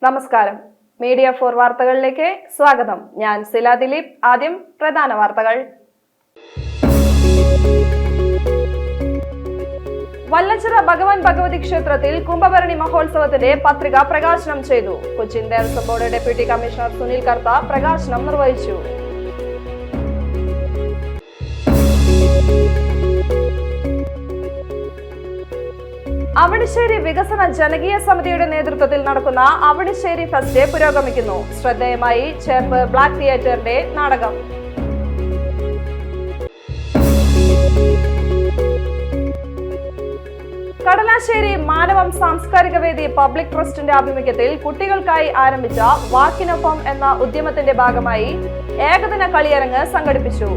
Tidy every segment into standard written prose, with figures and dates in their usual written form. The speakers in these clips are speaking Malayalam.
നമസ്കാരം. മീഡിയ 4 വാർത്തകളിലേക്ക് സ്വാഗതം. ഞാൻ സില ദിലീപ്. ആദ്യം പ്രധാന വാർത്തകൾ. വല്ലച്ചിറ ഭഗവാൻ ഭഗവതി ക്ഷേത്രത്തിൽ കുംഭഭരണി മഹോത്സവത്തിന്റെ പത്രിക പ്രകാശനം ചെയ്തു. Cochin Devaswom board deputy commissioner Sunil Kartha പ്രകാശനം നിർവഹിച്ചു. അവണിശ്ശേരി വികസന ജനകീയ സമിതിയുടെ നേതൃത്വത്തിൽ നടക്കുന്ന അവണിശ്ശേരി ഫെസ്റ്റ് പുരോഗമിക്കുന്നു. ശ്രദ്ധേയമായി ചേർപ്പ് ബ്ലാക്ക് തിയേറ്ററിന്റെ നാടകം. കടലാശ്ശേരി മാനവം സാംസ്കാരിക വേദി പബ്ലിക് ട്രസ്റ്റിന്റെ ആഭിമുഖ്യത്തിൽ കുട്ടികൾക്കായി ആരംഭിച്ച വാക്കിനൊപ്പം എന്ന ഉദ്യമത്തിന്റെ ഭാഗമായി ഏകദിന കളിയരങ്ങ് സംഘടിപ്പിച്ചു.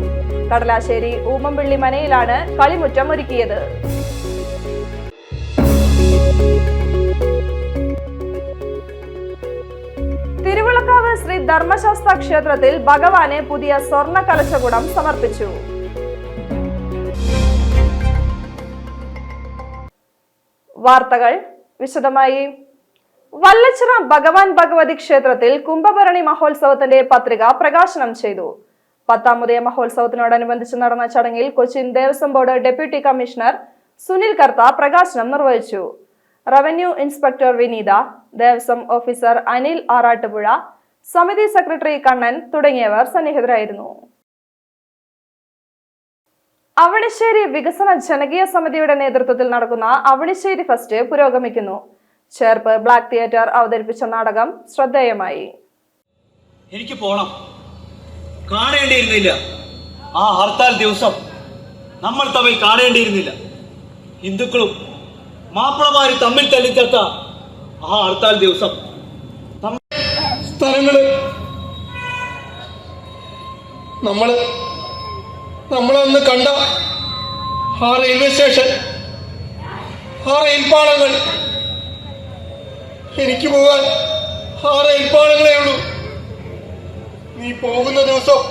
കടലാശ്ശേരി ഊമംപിള്ളി മനയിലാണ് കളിമുറ്റം ഒരുക്കിയത്. തിരുവിളക്കാവ് ശ്രീ ധർമ്മശാസ്ത്ര ക്ഷേത്രത്തിൽ ഭഗവാന് പുതിയ സ്വർണ്ണ കലശകുടം സമർപ്പിച്ചു. വാർത്തകൾ വിശദമായി. വല്ലച്ചിറ ഭഗവാൻ ഭഗവതി ക്ഷേത്രത്തിൽ കുംഭഭരണി മഹോത്സവത്തിന്റെ പത്രിക പ്രകാശനം ചെയ്തു. 10ാം ഉദയ മഹോത്സവത്തിനോടനുബന്ധിച്ച് നടന്ന ചടങ്ങിൽ Cochin Devaswom board deputy commissioner Sunil Kartha പ്രകാശനം നിർവഹിച്ചു. Revenue inspector Vineetha, Devaswom officer Anil Arattupuzha, സമിതി സെക്രട്ടറി കണ്ണൻ തുടങ്ങിയവർ സന്നിഹിതരായിരുന്നു. അവണിശ്ശേരി വികസന ജനകീയ സമിതിയുടെ നേതൃത്വത്തിൽ നടക്കുന്ന അവണിശ്ശേരി ഫെസ്റ്റ് പുരോഗമിക്കുന്നു. ചേർപ്പ് ബ്ലാക്ക് തിയേറ്റർ അവതരിപ്പിച്ച നാടകം ശ്രദ്ധേയമായി. എനിക്ക് പോണം, കാണേണ്ടിയിരുന്നില്ല. ആ ഹർത്താൽ ദിവസം നമ്മൾ തമ്മിൽ കാണേണ്ടിയിരുന്നില്ല. ഹിന്ദുക്കളും മാപ്പിളമാര് തമ്മിൽ തല്ലിത്തട്ട ആ ഹർത്താൽ ദിവസം സ്ഥലങ്ങള് നമ്മളന്ന് കണ്ട ആ റെയിൽവേ സ്റ്റേഷൻ, ആ റെയിൽപാളങ്ങൾ, എനിക്ക് പോകാൻ ആ റെയിൽപാളങ്ങളേ ഉള്ളൂ. നീ പോകുന്ന ദിവസം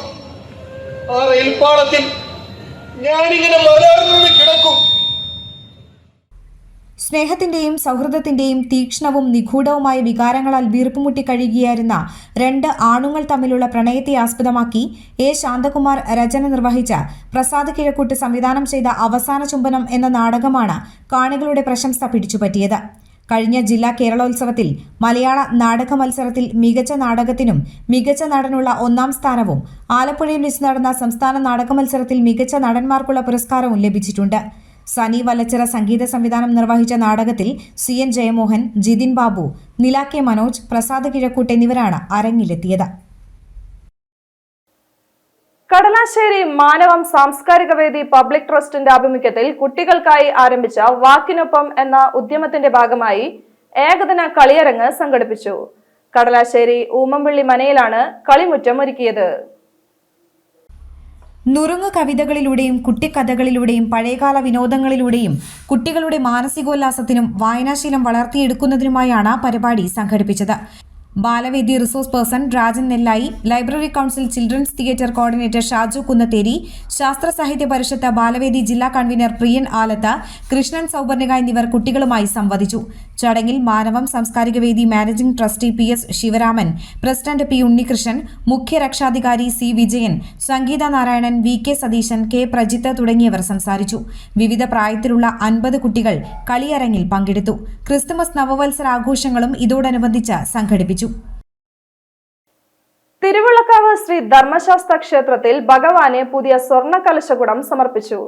ആ റെയിൽപാളത്തിൽ ഞാനിങ്ങനെ മലർന്ന് കിടക്കും. സ്നേഹത്തിന്റെയും സൗഹൃദത്തിന്റെയും തീക്ഷ്ണവും നിഗൂഢവുമായ വികാരങ്ങളാൽ വീർപ്പുമുട്ടി കഴിയുകയായിരുന്ന 2 ആണുങ്ങൾ തമ്മിലുള്ള പ്രണയത്തെ ആസ്പദമാക്കി എ ശാന്തകുമാർ രചന നിർവഹിച്ച പ്രസാദ് കിഴക്കൂട്ട് സംവിധാനം ചെയ്ത അവസാന ചുംബനം എന്ന നാടകമാണ് കാണികളുടെ പ്രശംസ പിടിച്ചുപറ്റിയത്. കഴിഞ്ഞ ജില്ലാ കേരളോത്സവത്തിൽ മലയാള നാടക മത്സരത്തിൽ മികച്ച നാടകത്തിനും മികച്ച നടനുള്ള 1ാം സ്ഥാനവും ആലപ്പുഴയിൽ വെച്ച് നടന്ന സംസ്ഥാന നാടക മത്സരത്തിൽ മികച്ച നടന്മാർക്കുള്ള പുരസ്കാരവും ലഭിച്ചിട്ടുണ്ട്. സനി വല്ലച്ചിറ സംഗീത സംവിധാനം നിർവഹിച്ച നാടകത്തിൽ CN ജയമോഹൻ, ജിതിൻ ബാബു, നില കെ മനോജ്, പ്രസാദ് കിഴക്കൂട്ട് എന്നിവരാണ് അരങ്ങിലെത്തിയത്. കടലാശ്ശേരി മാനവം സാംസ്കാരിക വേദി പബ്ലിക് ട്രസ്റ്റിന്റെ ആഭിമുഖ്യത്തിൽ കുട്ടികൾക്കായി ആരംഭിച്ച വാക്കിനൊപ്പം എന്ന ഉദ്യമത്തിന്റെ ഭാഗമായി ഏകദിന കളിയരങ്ങ് സംഘടിപ്പിച്ചു. കടലാശ്ശേരി ഊമംപിള്ളി മനയിലാണ് കളിമുറ്റം ഒരുക്കിയത്. നുറുങ്ങു കവിതകളിലൂടെയും കുട്ടിക്കഥകളിലൂടെയും പഴയകാല വിനോദങ്ങളിലൂടെയും കുട്ടികളുടെ മാനസികോല്ലാസത്തിനും വായനാശീലം വളർത്തിയെടുക്കുന്നതിനുമായാണ് പരിപാടി സംഘടിപ്പിച്ചത്. Balavedi resource person Rajan Nellayi, library council children's theatre coordinator Shaju Kunnatheri, Sasthra Sahithya Parishad Balavedi ജില്ലാ കൺവീനർ പ്രിയൻ ആലത്ത്, കൃഷ്ണൻ സൗപർണിക എന്നിവർ കുട്ടികളുമായി സംവദിച്ചു. ചടങ്ങിൽ Manavam Samskarika Vedi managing trustee PS Sivaraman, president P Unnikrishnan, മുഖ്യ രക്ഷാധികാരി C വിജയൻ, സംഗീത നാരായണൻ, VK സതീശൻ, K പ്രജിത്ത് തുടങ്ങിയവർ സംസാരിച്ചു. വിവിധ പ്രായത്തിലുള്ള 50 കുട്ടികൾ കളിയരങ്ങിൽ പങ്കെടുത്തു. ക്രിസ്തുമസ് നവവത്സരാഘോഷങ്ങളും ഇതോടനുബന്ധിച്ച് സംഘടിപ്പിച്ചു. തിരുവിളക്കാവ് ശ്രീ ധർമ്മശാസ്ത്ര ക്ഷേത്രത്തിൽ ഭഗവാന് പുതിയ സ്വർണ്ണ കലശകുടം സമർപ്പിച്ചു.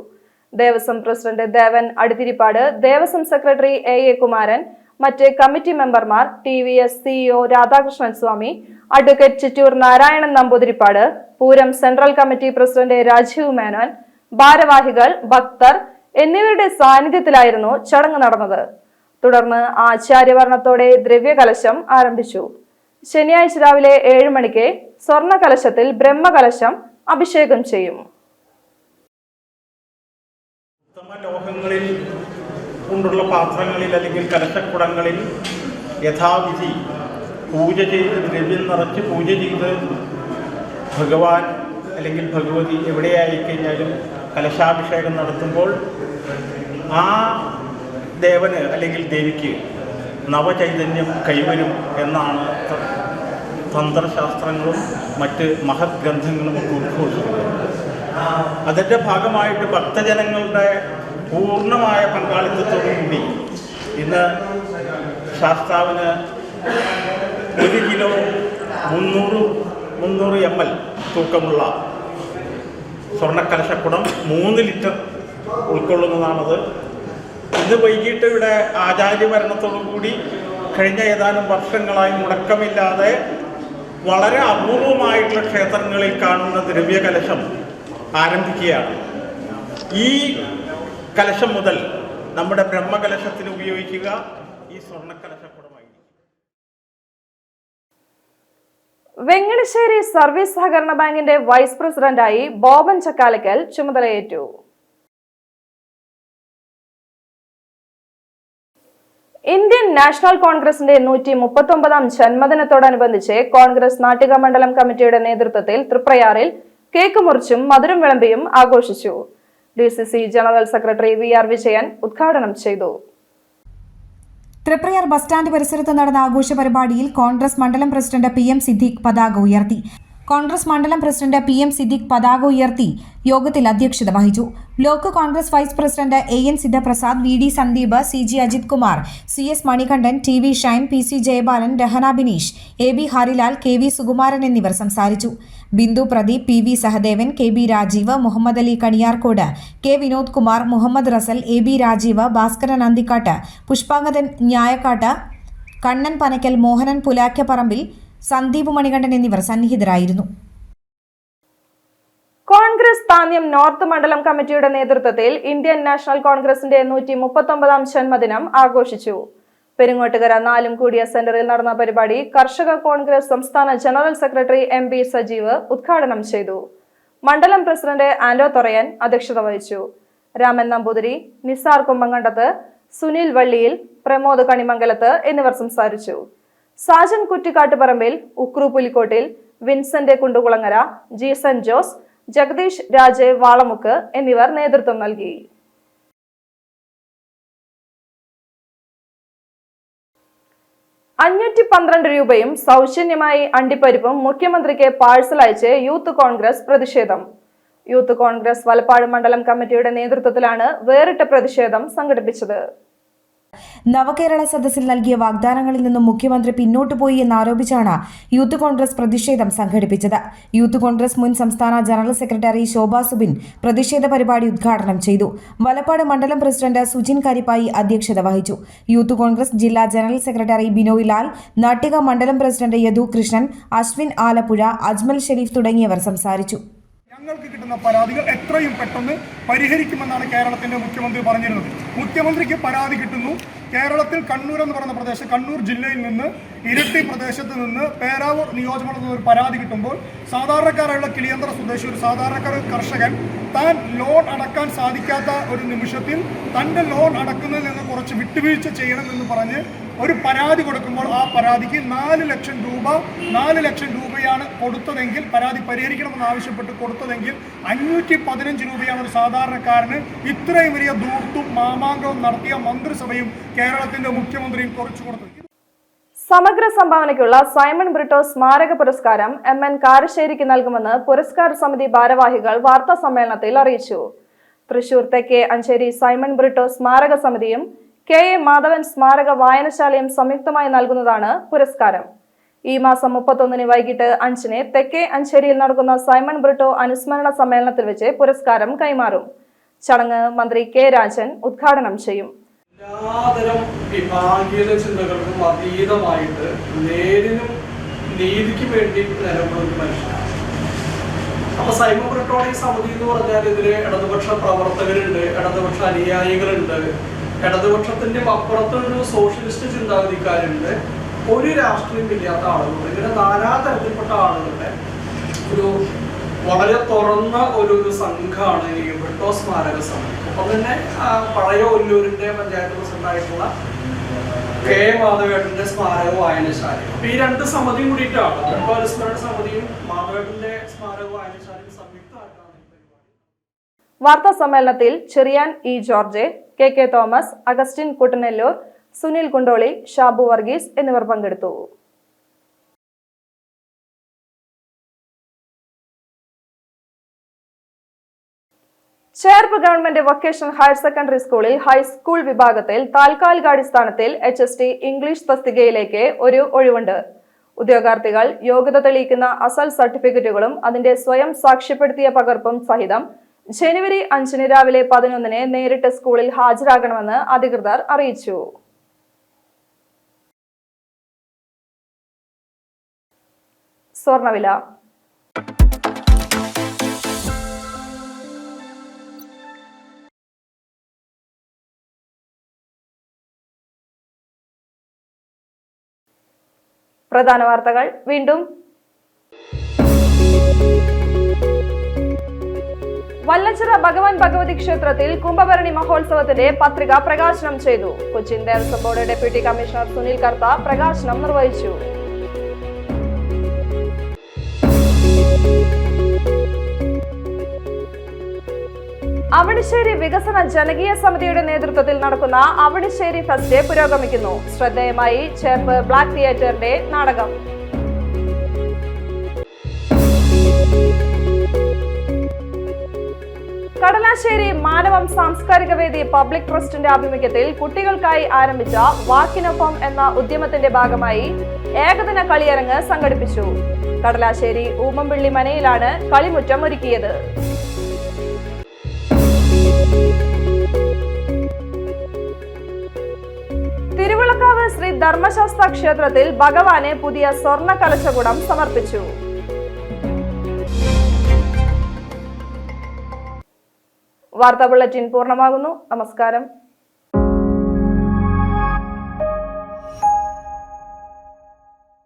Devaswom president Devan Adithirippad, Devaswom secretary AA Kumaran, മറ്റ് കമ്മിറ്റി മെമ്പർമാർ TVS CEO Radhakrishnan Swami, advocate Chittur Narayanan Namboothiripad, Pooram central committee president Rajeev Menon, ഭാരവാഹികൾ, ഭക്തർ എന്നിവരുടെ സാന്നിധ്യത്തിലായിരുന്നു ചടങ്ങ് നടന്നത്. തുടർന്ന് ആചാര്യവർണ്ണത്തോടെ ദ്രവ്യകലശം ആരംഭിച്ചു. ശനിയാഴ്ച രാവിലെ 7 മണിക്ക് സ്വർണ്ണ കലശത്തിൽ ബ്രഹ്മകലശം അഭിഷേകം ചെയ്യും. ലോഹങ്ങളിൽ കൊണ്ടുള്ള പാത്രങ്ങളിൽ അല്ലെങ്കിൽ കലശക്കുടങ്ങളിൽ യഥാവിധി പൂജ ചെയ്ത് ദ്രവ്യം നിറച്ച് പൂജ ചെയ്ത് ഭഗവാൻ അല്ലെങ്കിൽ ഭഗവതി എവിടെയായി കഴിഞ്ഞാലും കലശാഭിഷേകം നടത്തുമ്പോൾ ആ ദേവന് അല്ലെങ്കിൽ ദേവിക്ക് നവചൈതന്യം കൈവരും എന്നാണ് തന്ത്രശാസ്ത്രങ്ങളും മറ്റ് മഹത് ഗ്രന്ഥങ്ങളും ഒക്കെ ഉദ്ഘോഷിക്കുന്നത്. അതിൻ്റെ ഭാഗമായിട്ട് ഭക്തജനങ്ങളുടെ പൂർണ്ണമായ പങ്കാളിത്തത്തോടുകൂടി ഇന്ന് ശാസ്താവിന് 1 കിലോ 300 ml തൂക്കമുള്ള സ്വർണ്ണക്കലശക്കുടം 3 ലിറ്റർ ഉൾക്കൊള്ളുന്നതാണത്. ഇന്ന് വൈകിട്ട് ഇവിടെ ആചാര്യഭരണത്തോടുകൂടി കഴിഞ്ഞ ഏതാനും വർഷങ്ങളായി മുടക്കമില്ലാതെ വളരെ അപൂർവമായിട്ടുള്ള ക്ഷേത്രങ്ങളിൽ കാണുന്ന ദ്രവ്യകലശം ആരംഭിക്കുകയാണ്. ഈ കലശം മുതൽ നമ്മുടെ ബ്രഹ്മകലശത്തിന് ഉപയോഗിക്കുക ഈ സ്വർണ്ണക്കലശക്കുടമായിരിക്കും. വെങ്ങണശ്ശേരി സർവീസ് സഹകരണ ബാങ്കിന്റെ വൈസ് പ്രസിഡന്റായി ബോബൻ ചക്കാലക്കൽ ചുമതലയേറ്റു. ഇന്ത്യൻ നാഷണൽ കോൺഗ്രസിന്റെ 139ാം ജന്മദിനത്തോടനുബന്ധിച്ച് കോൺഗ്രസ് നാട്ടിക മണ്ഡലം കമ്മിറ്റിയുടെ നേതൃത്വത്തിൽ തൃപ്രയാറിൽ കേക്ക് മുറിച്ചും മധുരം വിളമ്പിയും ആഘോഷിച്ചു. DCC general secretary VR Vijayan ഉദ്ഘാടനം ചെയ്തു. തൃപ്രയാർ ബസ് സ്റ്റാൻഡ് പരിസരത്ത് നടന്ന ആഘോഷ പരിപാടിയിൽ കോൺഗ്രസ് മണ്ഡലം പ്രസിഡന്റ് PM സിദ്ദീഖ് പതാക ഉയർത്തി. യോഗത്തിൽ അധ്യക്ഷത വഹിച്ചു. Block Congress vice president AN Sidhaprasad, VD Sandeep, CG Ajith Kumar, CS Manikandan, TV Shine, PC Jayabalan, Rahana Bineesh, AB Harilal, KV Sukumaran എന്നിവർ സംസാരിച്ചു. Bindu Pradeep, PV Sahadevan, KB Rajeev, Muhammad Ali Kaniyarkode, K Vinod Kumar, Muhammad Rasal, AB Rajeev, Bhaskaran Anthikkad, Pushpangadan Njayakkad, Kannan Panakkal, Mohanan Pulakkaparambil, Sandeep Manikandan എന്നിവർ സന്നിഹിതരായിരുന്നു. കോൺഗ്രസ് താന്യം നോർത്ത് മണ്ഡലം കമ്മിറ്റിയുടെ നേതൃത്വത്തിൽ ഇന്ത്യൻ നാഷണൽ കോൺഗ്രസിന്റെ 139ാം ജന്മദിനം ആഘോഷിച്ചു. പെരിങ്ങോട്ടുകര നാലുംകൂടിയ സെന്ററിൽ നടന്ന പരിപാടി കർഷക കോൺഗ്രസ് സംസ്ഥാന ജനറൽ സെക്രട്ടറി MB സജീവ് ഉദ്ഘാടനം ചെയ്തു. മണ്ഡലം പ്രസിഡന്റ് ആൻഡോ തൊറയൻ അധ്യക്ഷത വഹിച്ചു. രാമൻ നമ്പൂതിരി, നിസാർ കുമ്പങ്കണ്ടത്ത്, സുനിൽ വള്ളിയിൽ, പ്രമോദ് കണിമംഗലത്ത് എന്നിവർ സംസാരിച്ചു. സാജൻ കുറ്റിക്കാട്ടുപറമ്പിൽ, ഉക്രു പുലിക്കോട്ടിൽ, വിൻസെന്റ് കുണ്ടുകുളങ്ങര, ജീസൻ ജോസ്, ജഗദീഷ് രാജ് വാളമുക്ക് എന്നിവർ നേതൃത്വം നൽകി. രൂപയും സൗജന്യമായി അണ്ടിപ്പരിപ്പും മുഖ്യമന്ത്രിക്ക് പാഴ്സൽ അയച്ച് യൂത്ത് കോൺഗ്രസ് പ്രതിഷേധം. യൂത്ത് കോൺഗ്രസ് വലപ്പാട് മണ്ഡലം കമ്മിറ്റിയുടെ നേതൃത്വത്തിലാണ് വേറിട്ട പ്രതിഷേധം സംഘടിപ്പിച്ചത്. നവകേരള സദസ്സിൽ നൽകിയ വാഗ്ദാനങ്ങളിൽ നിന്നും മുഖ്യമന്ത്രി പിന്നോട്ടു പോയി എന്നാരോപിച്ചാണ് യൂത്ത് കോൺഗ്രസ് പ്രതിഷേധം സംഘടിപ്പിച്ചത്. യൂത്ത് കോൺഗ്രസ് മുൻ സംസ്ഥാന ജനറൽ സെക്രട്ടറി ശോഭ സുബിൻ പ്രതിഷേധ പരിപാടി ഉദ്ഘാടനം ചെയ്തു. വലപ്പാട് മണ്ഡലം പ്രസിഡന്റ് സുജിൻ കരിപ്പായി അധ്യക്ഷത വഹിച്ചു. യൂത്ത് കോൺഗ്രസ് ജില്ലാ ജനറൽ സെക്രട്ടറി ബിനോയ് ലാൽ, നാട്ടിക മണ്ഡലം പ്രസിഡന്റ് യദു കൃഷ്ണൻ, അശ്വിൻ ആലപ്പുഴ, അജ്മൽ ഷെരീഫ് തുടങ്ങിയവർ സംസാരിച്ചു. ഞങ്ങൾക്ക് കിട്ടുന്ന പരാതികൾ എത്രയും പെട്ടെന്ന് പരിഹരിക്കുമെന്നാണ് കേരളത്തിന്റെ മുഖ്യമന്ത്രി പറഞ്ഞിരുന്നത്. മുഖ്യമന്ത്രിക്ക് പരാതി കിട്ടുന്നു. കേരളത്തിൽ കണ്ണൂർ എന്ന് പറയുന്ന പ്രദേശം, കണ്ണൂർ ജില്ലയിൽ നിന്ന് ഇരിട്ടി പ്രദേശത്ത് നിന്ന് പേരാവൂർ നിയോജകമണ്ഡലത്തിൽ ഒരു പരാതി കിട്ടുമ്പോൾ സാധാരണക്കാരായുള്ള കിളിയന്തറ സ്വദേശി ഒരു സാധാരണക്കാർ കർഷകൻ താൻ ലോൺ അടക്കാൻ സാധിക്കാത്ത ഒരു നിമിഷത്തിൽ തൻ്റെ ലോൺ അടക്കുന്നതിൽ നിന്ന് കുറച്ച് വിട്ടുവീഴ്ച ചെയ്യണമെന്ന് പറഞ്ഞ് ഒരു പരാതി കൊടുക്കുമ്പോൾ ആ പരാതിക്ക് 4 ലക്ഷം രൂപയാണ് കൊടുത്തതെങ്കിൽ, പരാതി പരിഹരിക്കണമെന്ന് ആവശ്യപ്പെട്ട് കൊടുത്തതെങ്കിൽ 515 രൂപയാണ് ഒരു സാധാരണക്കാരന് ഇത്രയും വലിയ ദൂർത്തും മാമാങ്കവും നടത്തിയ മന്ത്രിസഭയും കേരളത്തിന്റെ മുഖ്യമന്ത്രിയും കുറച്ചു കൊടുത്തത്. സമഗ്ര സംഭാവനയ്ക്കുള്ള സൈമൺ ബ്രിട്ടോ സ്മാരക പുരസ്കാരം MN കാരശ്ശേരിക്ക് നൽകുമെന്ന് പുരസ്കാര സമിതി ഭാരവാഹികൾ വാർത്താ സമ്മേളനത്തിൽ അറിയിച്ചു. തൃശൂർ തെക്കേ അഞ്ചേരി സൈമൺ ബ്രിട്ടോ സ്മാരക സമിതിയും KA മാധവൻ സ്മാരക വായനശാലയും സംയുക്തമായി നൽകുന്നതാണ് പുരസ്കാരം. ഈ മാസം 31 വൈകിട്ട് 5 തെക്കേ അഞ്ചേരിയിൽ നടക്കുന്ന സൈമൺ ബ്രിട്ടോ അനുസ്മരണ സമ്മേളനത്തിൽ വെച്ച് പുരസ്കാരം കൈമാറും. ചടങ്ങ് മന്ത്രി K രാജൻ ഉദ്ഘാടനം ചെയ്യും. എല്ലാതരം വിഭാഗീയ ചിന്തകൾക്കും അതീതമായിട്ട് നേരിനും നീതിക്ക് വേണ്ടി നിലകൊള്ളുന്ന മനുഷ്യനാണ്. അപ്പൊ സൈമൺ ബ്രിട്ടോയുടെ സമിതി എന്ന് പറഞ്ഞാൽ ഇതില് ഇടതുപക്ഷ പ്രവർത്തകരുണ്ട്, ഇടതുപക്ഷ അനുയായികളുണ്ട്, ഇടതുപക്ഷത്തിന്റെ അപ്പുറത്തൊരു സോഷ്യലിസ്റ്റ് ചിന്താഗതിക്കാരുണ്ട്, ഒരു രാഷ്ട്രീയം ഇല്ലാത്ത ആളുകളുണ്ട്. ഇങ്ങനെ നാനാതരത്തിൽപ്പെട്ട ആളുകളുടെ ഒരു വളരെ തുറന്ന ഒരു സംഘമാണ് ഈ ബ്രിട്ടോ സ്മാരക സമിതി. ഒപ്പം തന്നെ പഴയ ഒല്ലൂരിന്റെ പഞ്ചായത്ത് പ്രസിഡന്റായിട്ടുള്ള KA മാധവേട്ടന്റെ സ്മാരക വായനശാല. അപ്പൊ ഈ 2 സമിതിയും കൂടിയിട്ടാണ് ബ്രിട്ടോ അനുസ്മരണ സമിതിയും മാധവേട്ടന്റെ സ്മാരക വായനശാലയും സംയുക്തമായിട്ടാണ് വാർത്താ സമ്മേളനത്തിൽ Cherian E George, KK Thomas, Augustine Kuttanellur, Sunil Kundoli, Shabu Varghese എന്നിവർ പങ്കെടുത്തു. Cherpu government vocational higher secondary സ്കൂളിൽ ഹൈസ്കൂൾ വിഭാഗത്തിൽ താൽക്കാലികാടിസ്ഥാനത്തിൽ HST ഇംഗ്ലീഷ് തസ്തികയിലേക്ക് ഒരു ഒഴിവുണ്ട്. ഉദ്യോഗാർത്ഥികൾ യോഗ്യത തെളിയിക്കുന്ന അസൽ സർട്ടിഫിക്കറ്റുകളും അതിന്റെ സ്വയം സാക്ഷ്യപ്പെടുത്തിയ പകർപ്പും സഹിതം ജനുവരി 5 രാവിലെ 11 നേരിട്ട് സ്കൂളിൽ ഹാജരാകണമെന്ന് അധികൃതർ അറിയിച്ചു. സ്വർണ്ണവില. പ്രധാന വാർത്തകൾ വീണ്ടും. വല്ലച്ചിറ ഭഗവാൻ ഭഗവതി ക്ഷേത്രത്തിൽ കുംഭഭരണി മഹോത്സവത്തിന്റെ പത്രിക പ്രകാശനം ചെയ്തു. Cochin Devaswom board deputy commissioner Sunil Kartha പ്രകാശനം നിർവഹിച്ചു. അവണിശ്ശേരി വികസന ജനകീയ സമിതിയുടെ നേതൃത്വത്തിൽ നടക്കുന്ന അവണിശ്ശേരി ഫെസ്റ്റ് പുരോഗമിക്കുന്നു. ശ്രദ്ധേയമായി ചേർപ്പ് ബ്ലാക്ക് തിയേറ്ററിന്റെ നാടകം. കടലാശ്ശേരി മാനവം സാംസ്കാരിക വേദി പബ്ലിക് ട്രസ്റ്റിന്റെ ആഭിമുഖ്യത്തിൽ കുട്ടികൾക്കായി ആരംഭിച്ച വാക്കിനൊപ്പം എന്ന ഉദ്യമത്തിന്റെ ഭാഗമായി ഏകദിന കളിയരങ്ങ് സംഘടിപ്പിച്ചു. കടലാശ്ശേരി ഊമംപിള്ളി മനയിലാണ് കളിമുറ്റം ഒരുക്കിയത്. തിരുവിളക്കാവ് ശ്രീ ധർമ്മശാസ്ത്ര ക്ഷേത്രത്തിൽ ഭഗവാന് പുതിയ സ്വർണ്ണ കലശകുടം സമർപ്പിച്ചു. വാർത്താ ബുള്ളറ്റിൻ പൂർണ്ണമാകുന്നു. നമസ്കാരം.